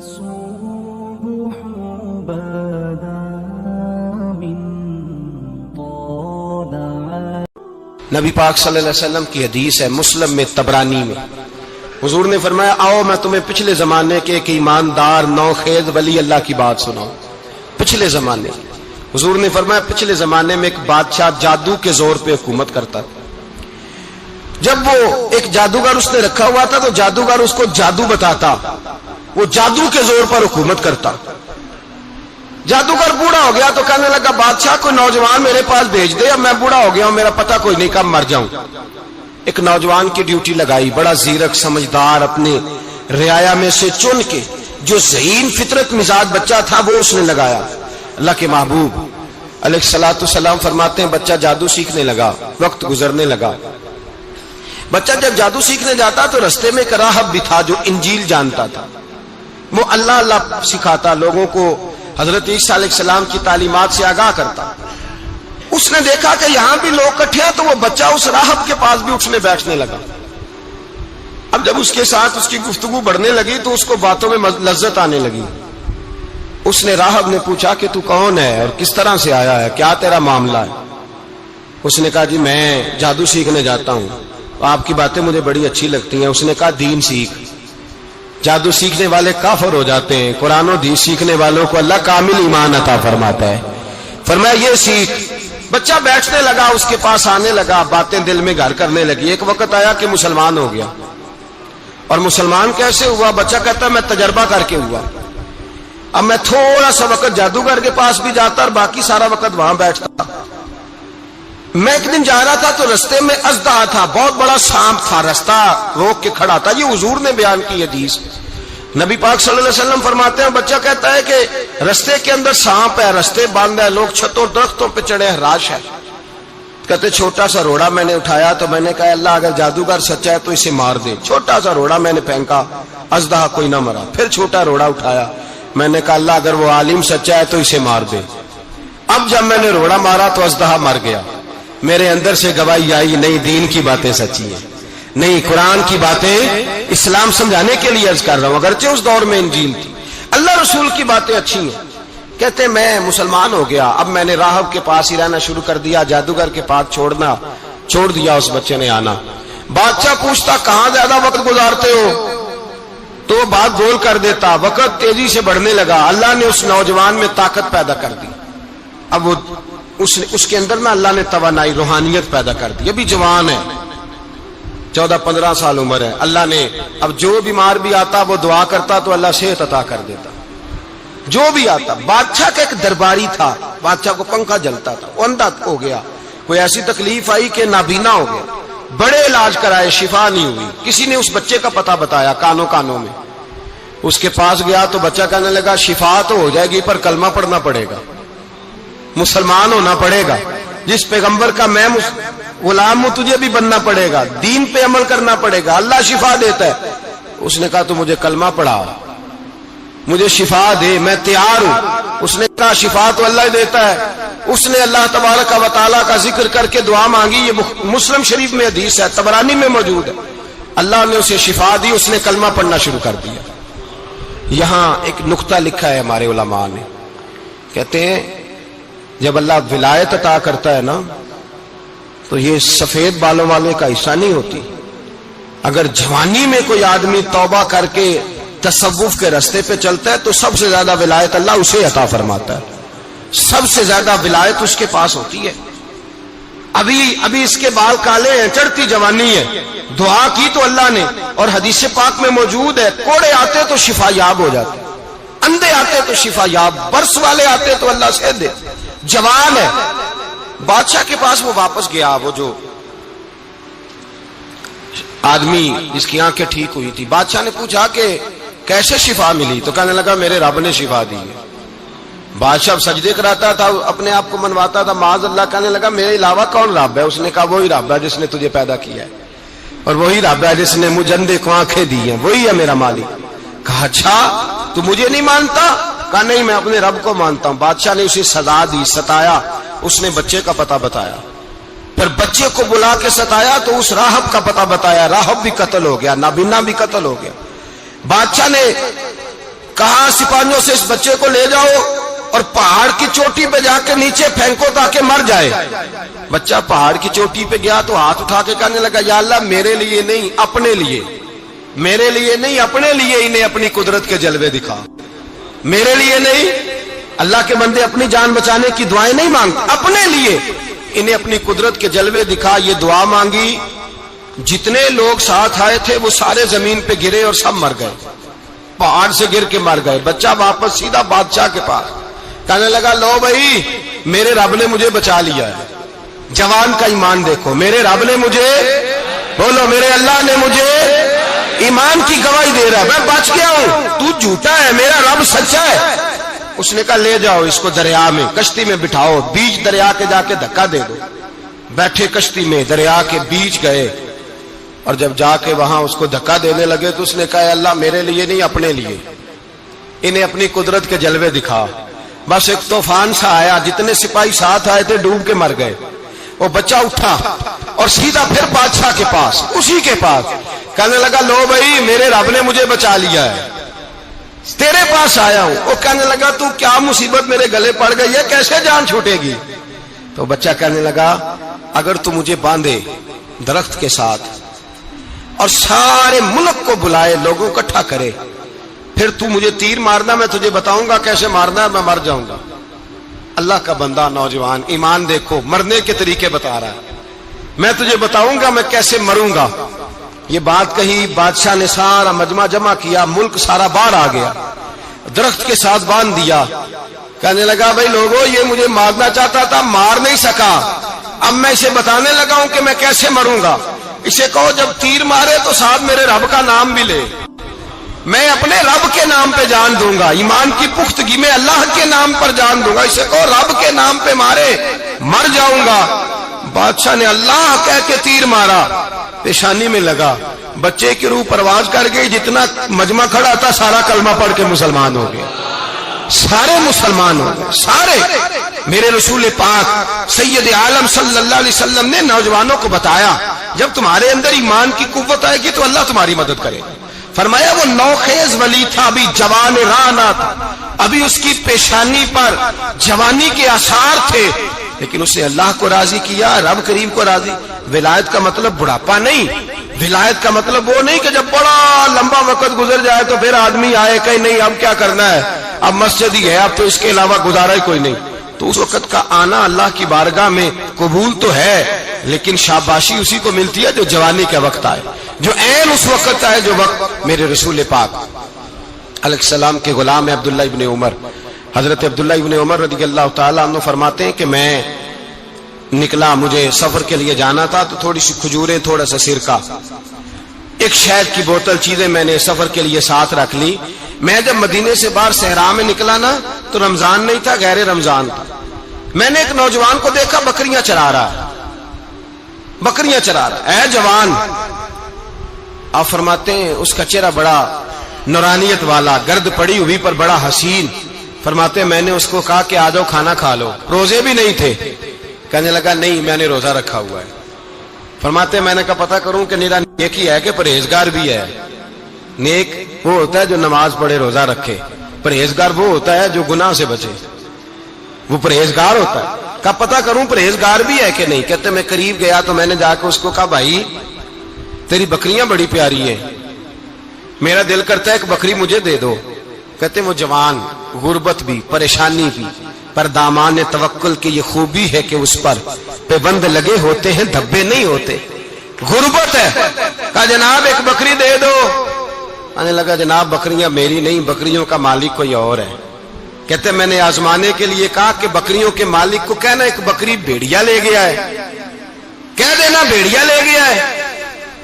الصبح بدا من طلع. نبی پاک صلی اللہ علیہ وسلم کی حدیث ہے مسلم میں طبرانی میں، حضور نے فرمایا آؤ میں تمہیں پچھلے زمانے کے ایک ایماندار نوخیز ولی اللہ کی بات سناؤں. پچھلے زمانے حضور نے فرمایا پچھلے زمانے میں ایک بادشاہ جادو کے زور پہ حکومت کرتا تھا. جب وہ ایک جادوگر اس نے رکھا ہوا تھا تو جادوگر اس کو جادو بتاتا، وہ جادو کے زور پر حکومت کرتا. جادوگر بوڑھا ہو گیا تو کہنے لگا بادشاہ کوئی نوجوان میرے پاس بھیج دے، اب میں بوڑھا ہو گیا ہوں میرا پتہ کوئی نہیں کب مر جاؤں. ایک نوجوان کی ڈیوٹی لگائی، بڑا زیرک سمجھدار اپنے رعایا میں سے چن کے جو ذہین فطرت مزاج بچہ تھا وہ اس نے لگایا. اللہ کے محبوب علیہ الصلوۃ والسلام فرماتے ہیں بچہ جادو سیکھنے لگا، وقت گزرنے لگا. بچہ جب جادو سیکھنے جاتا تو رستے میں ایک راہب بھی تھا جو انجیل جانتا تھا، وہ اللہ اللہ سکھاتا، لوگوں کو حضرت عیسیٰ علیہ السلام کی تعلیمات سے آگاہ کرتا. اس نے دیکھا کہ یہاں بھی لوگ اکٹھے ہیں تو وہ بچہ اس راہب کے پاس بھی اٹھنے بیٹھنے لگا. اب جب اس کے ساتھ اس کی گفتگو بڑھنے لگی تو اس کو باتوں میں لذت آنے لگی. اس نے راہب نے پوچھا کہ تو کون ہے اور کس طرح سے آیا ہے، کیا تیرا معاملہ ہے؟ اس نے کہا جی میں جادو سیکھنے جاتا ہوں، آپ کی باتیں مجھے بڑی اچھی لگتی ہیں. اس نے کہا دین سیکھ، جادو سیکھنے والے کافر ہو جاتے ہیں، قرآن و حدیث سیکھنے والوں کو اللہ کامل ایمان عطا فرماتا ہے. فرمایا یہ سیکھ. بچہ بیٹھنے لگا، اس کے پاس آنے لگا، باتیں دل میں گھر کرنے لگی. ایک وقت آیا کہ مسلمان ہو گیا. اور مسلمان کیسے ہوا؟ بچہ کہتا ہے میں تجربہ کر کے ہوا. اب میں تھوڑا سا وقت جادوگر کے پاس بھی جاتا اور باقی سارا وقت وہاں بیٹھتا. میں ایک دن جا رہا تھا تو رستے میں اژدہا تھا، بہت بڑا سانپ تھا، رستہ روک کے کھڑا تھا. یہ حضور نے بیان کی حدیث. نبی پاک صلی اللہ علیہ وسلم فرماتے ہیں بچہ کہتا ہے کہ رستے کے اندر سانپ ہے، رستے بند ہے، لوگ چھتوں درختوں پہ چڑھے ہراش ہے. کہتے چھوٹا سا روڑا میں نے اٹھایا تو میں نے کہا اللہ اگر جادوگر سچا ہے تو اسے مار دے. چھوٹا سا روڑا میں نے پھینکا، اژدہا کوئی نہ مرا. پھر چھوٹا روڑا اٹھایا، میں نے کہا اللہ اگر وہ عالم سچا ہے تو اسے مار دے. اب جب میں نے روڑا مارا تو اژدہا مر گیا. میرے اندر سے گواہی آئی نہیں دین کی باتیں سچی ہیں، نہیں قرآن کی باتیں اسلام سمجھانے کے لیے عرض کر رہا ہوں. اگرچہ اس دور میں انجیل تھی، اللہ رسول کی باتیں اچھی ہیں. کہتے میں مسلمان ہو گیا، اب میں نے راہب کے پاس ہی رہنا شروع کر دیا، جادوگر کے پاس چھوڑ دیا. اس بچے نے آنا. بادشاہ پوچھتا کہاں زیادہ وقت گزارتے ہو تو وہ بات گول کر دیتا. وقت تیزی سے بڑھنے لگا. اللہ نے اس نوجوان میں طاقت پیدا کر دی. اب وہ اس کے اندر نا اللہ نے توانائی روحانیت پیدا کر دی. ابھی جوان ہے، 14-15 سال عمر ہے. اللہ نے اب جو بیمار بھی آتا وہ دعا کرتا تو اللہ صحت عطا کر دیتا. جو بھی آتا. بادشاہ کا ایک درباری تھا، بادشاہ کو پنکھا جلتا تھا، وہ اندھا ہو گیا. کوئی ایسی تکلیف آئی کہ نابینا ہو گیا. بڑے علاج کرائے، شفا نہیں ہوئی. کسی نے اس بچے کا پتہ بتایا کانوں میں. اس کے پاس گیا تو بچہ کہنے لگا شفا تو ہو جائے گی پر کلمہ پڑھنا پڑے گا، مسلمان ہونا پڑے گا. جس پیغمبر کا میں غلام ہوں تجھے بھی بننا پڑے گا، دین پہ عمل کرنا پڑے گا، اللہ شفا دیتا ہے. اس نے کہا تو مجھے کلمہ پڑھا، مجھے شفا دے، میں تیار ہوں. اس نے کہا شفا تو اللہ ہی دیتا ہے. اس نے اللہ تبارک و تعالیٰ کا ذکر کر کے دعا مانگی. یہ مسلم شریف میں حدیث ہے، طبرانی میں موجود ہے. اللہ نے اسے شفا دی، اس نے کلمہ پڑھنا شروع کر دیا. یہاں ایک نقطہ لکھا ہے ہمارے علماء نے، کہتے ہیں جب اللہ ولایت عطا کرتا ہے نا تو یہ سفید بالوں والے کا حصہ نہیں ہوتی. اگر جوانی میں کوئی آدمی توبہ کر کے تصوف کے رستے پہ چلتا ہے تو سب سے زیادہ ولایت اللہ اسے عطا فرماتا ہے. سب سے زیادہ ولایت اس کے پاس ہوتی ہے. ابھی اس کے بال کالے ہیں، چڑھتی جوانی ہے، دعا کی تو اللہ نے. اور حدیث پاک میں موجود ہے کوڑے آتے تو شفا یاب ہو جاتے، اندھے آتے تو شفا یاب، برس والے آتے تو اللہ سے دے. جوان ہے. بادشاہ کے پاس وہ واپس گیا، وہ جو آدمی جس کی آنکھیں ٹھیک ہوئی تھی. بادشاہ نے پوچھا کہ کیسے شفا ملی؟ تو کہنے لگا میرے رب نے شفا دی ہے. بادشاہ سجدے کراتا تھا، اپنے آپ کو منواتا تھا معاذ اللہ. کہنے لگا میرے علاوہ کون رب ہے؟ اس نے کہا وہی رب ہے جس نے تجھے پیدا کیا ہے، اور وہی رب ہے جس نے مجھے اندھے کو آنکھیں دی ہیں، وہی ہے میرا مالک. کہا اچھا تو مجھے نہیں مانتا؟ کہا نہیں میں اپنے رب کو مانتا ہوں. بادشاہ نے اسے سزا دی، ستایا. اس نے بچے کا پتہ بتایا، پھر بچے کو بلا کے ستایا تو اس راہب کا پتہ بتایا. راہب بھی قتل ہو گیا، نابینا بھی قتل ہو گیا. بادشاہ نے کہا سپاہیوں سے اس بچے کو لے جاؤ اور پہاڑ کی چوٹی پہ جا کے نیچے پھینکو تاکہ مر جائے. بچہ پہاڑ کی چوٹی پہ گیا تو ہاتھ اٹھا کے کہنے لگا یا اللہ میرے لیے نہیں اپنے لیے، میرے لیے نہیں اپنے لیے انہیں اپنی قدرت کے جلوے دکھا. میرے لیے نہیں، اللہ کے بندے اپنی جان بچانے کی دعائیں نہیں مانگتے، اپنے لیے انہیں اپنی قدرت کے جلوے دکھا. یہ دعا مانگی، جتنے لوگ ساتھ آئے تھے وہ سارے زمین پہ گرے اور سب مر گئے، پہاڑ سے گر کے مر گئے. بچہ واپس سیدھا بادشاہ کے پاس کہنے لگا لو بھائی میرے رب نے مجھے بچا لیا ہے. جوان کا ایمان دیکھو، میرے رب نے مجھے، بولو میرے اللہ نے مجھے ایمان کی گواہی دے رہا ہے، میں بچ گیا ہوں، تو جھوٹا ہے میرا رب سچا ہے. اس نے کہا لے جاؤ اس کو دریا میں، کشتی میں بٹھاؤ، بیچ دریا کے جا کے دھکا دے دو. بیٹھے کشتی میں، دریا کے بیچ گئے اور جب جا کے وہاں اس کو دھکا دینے لگے تو اس نے کہا اللہ میرے لیے نہیں اپنے لیے انہیں اپنی قدرت کے جلوے دکھا. بس ایک طوفان سا آیا، جتنے سپاہی ساتھ آئے تھے ڈوب کے مر گئے. وہ بچہ اٹھا اور سیدھا پھر بادشاہ کے پاس، اسی کے پاس کہنے لگا لو بھائی میرے رب نے مجھے بچا لیا ہے، تیرے پاس آیا ہوں. وہ کہنے لگا تو کیا مصیبت میرے گلے پڑ گئی ہے، کیسے جان چھوٹے گی؟ تو بچہ کہنے لگا اگر تو مجھے باندھے درخت کے ساتھ اور سارے ملک کو بلائے، لوگوں کو اکٹھا کرے، پھر تو مجھے تیر مارنا، میں تجھے بتاؤں گا کیسے مارنا ہے، میں مر جاؤں گا. اللہ کا بندہ نوجوان ایمان دیکھو، مرنے کے طریقے بتا رہا ہے، میں تجھے بتاؤں گا میں کیسے مروں گا. یہ بات کہی، بادشاہ نے سارا مجمع جمع کیا، ملک سارا باہر آ گیا، درخت کے ساتھ باندھ دیا. کہنے لگا بھائی لوگوں یہ مجھے مارنا چاہتا تھا، مار نہیں سکا، اب میں اسے بتانے لگا ہوں کہ میں کیسے مروں گا. اسے کہو جب تیر مارے تو ساتھ میرے رب کا نام بھی لے، میں اپنے رب کے نام پہ جان دوں گا، ایمان کی پختگی میں اللہ کے نام پر جان دوں گا. اسے کہو رب کے نام پہ مارے، مر جاؤں گا. بادشاہ نے اللہ کہہ کے تیر مارا، پیشانی میں لگا، بچے کی روح پرواز کر گئی. جتنا مجمع کھڑا تھا سارا کلمہ پڑھ کے مسلمان ہو گیا، سارے مسلمان ہو گئے سارے. میرے رسول پاک سید عالم صلی اللہ علیہ وسلم نے نوجوانوں کو بتایا جب تمہارے اندر ایمان کی قوت آئے گی تو اللہ تمہاری مدد کرے. فرمایا وہ نوخیز ولی تھا، ابھی جوان رانا تھا، ابھی اس کی پیشانی پر جوانی کے آثار تھے، لیکن اس نے اللہ کو راضی کیا، رب کریم کو راضی. ولایت کا مطلب بڑھاپا نہیں، ولایت کا مطلب وہ نہیں کہ جب بڑا لمبا وقت گزر جائے تو پھر آدمی آئے کہ نہیں اب کیا کرنا ہے، اب مسجد ہی ہے، اب تو اس کے علاوہ گزارا ہی کوئی نہیں. تو اس وقت کا آنا اللہ کی بارگاہ میں قبول تو ہے، لیکن شاباشی اسی کو ملتی ہے جو جوانی کے وقت آئے، جو عین اس وقت آئے جو وقت میرے رسول پاک علیہ السلام کے غلام عبداللہ ابن عمر، حضرت عبداللہ ابن عمر رضی اللہ تعالیٰ عنہ فرماتے ہیں کہ میں نکلا، مجھے سفر کے لیے جانا تھا، تو تھوڑی سی کھجوریں، تھوڑا سا سرکہ، ایک شہد کی بوتل، چیزیں میں نے سفر کے لیے ساتھ رکھ لی. میں جب مدینے سے باہر صحرا میں نکلا نا تو رمضان نہیں تھا، غیر رمضان تھا. میں نے ایک نوجوان کو دیکھا بکریاں چرا رہا ہے، بکریاں چرا رہا ہے. اے جوان، آپ فرماتے ہیں اس کا چہرہ بڑا نورانیت والا، گرد پڑی ہوئی پر بڑا حسین. فرماتے ہیں میں نے اس کو کہا کہ آ جاؤ کھانا کھا لو، روزے بھی نہیں تھے. کہنے لگا نہیں میں نے روزہ رکھا ہوا ہے. فرماتے ہیں میں نے کہا پتہ کروں کہ نیرا نیک ہی ہے کہ پرہیزگار بھی ہے. نیک وہ ہوتا ہے جو نماز پڑھے روزہ رکھے، پرہیزگار وہ ہوتا ہے جو گناہ سے بچے، وہ پرہیزگار ہوتا ہے. کہا پتہ کروں پرہیزگار بھی ہے کہ نہیں. کہتے میں قریب گیا تو میں نے جا کے اس کو کہا بھائی تیری بکریاں بڑی پیاری ہیں، میرا دل کرتا ہے ایک بکری مجھے دے دو. کہتے وہ جوان، غربت بھی، پریشانی بھی، پر دامان توکل کی یہ خوبی ہے کہ اس پر پابند لگے ہوتے ہیں، دھبے نہیں ہوتے. غربت ہے. کہا جناب ایک بکری دے دو. آنے لگا جناب بکریاں میری نہیں، بکریوں کا مالک کوئی اور ہے. کہتے میں نے آزمانے کے لیے کہا کہ بکریوں کے مالک کو کہنا ایک بکری بھیڑیا لے گیا ہے، کہہ دینا بھیڑیا لے گیا ہے.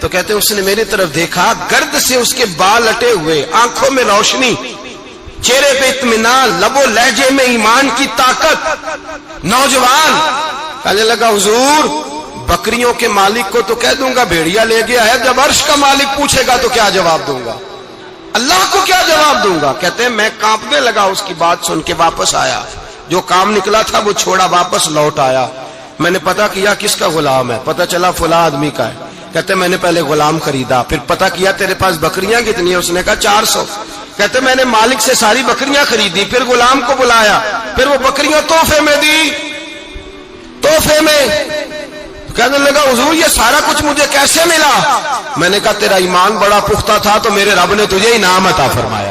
تو کہتے اس نے میری طرف دیکھا، گرد سے اس کے بال لٹے ہوئے، آنکھوں میں روشنی، چہرے پہ اطمینان، لب و لہجے میں ایمان کی طاقت. نوجوان کہنے لگا حضور بکریوں کے مالک کو تو کہہ دوں گا بھیڑیا لے گیا ہے، جب عرش کا مالک پوچھے گا تو کیا جواب دوں گا، اللہ کو کیا جواب دوں گا. کہتے ہیں میں کانپنے لگا، اس کی بات سن کے واپس آیا، جو کام نکلا تھا وہ چھوڑا، واپس لوٹ آیا. میں نے پتہ کیا کس کا غلام ہے، پتہ چلا فلاں آدمی کا ہے. کہتے میں نے پہلے غلام خریدا، پھر پتہ کیا تیرے پاس بکریاں کتنی ہیں، اس نے کہا 400. کہتے میں نے مالک سے ساری بکریاں خریدی، پھر غلام کو بلایا، پھر وہ بکریاں تحفے میں دی، تحفے میں۔ کہنے لگا حضور یہ سارا کچھ مجھے کیسے ملا؟ میں نے کہا تیرا ایمان بڑا پختہ تھا تو میرے رب نے تجھے انعام عطا فرمایا۔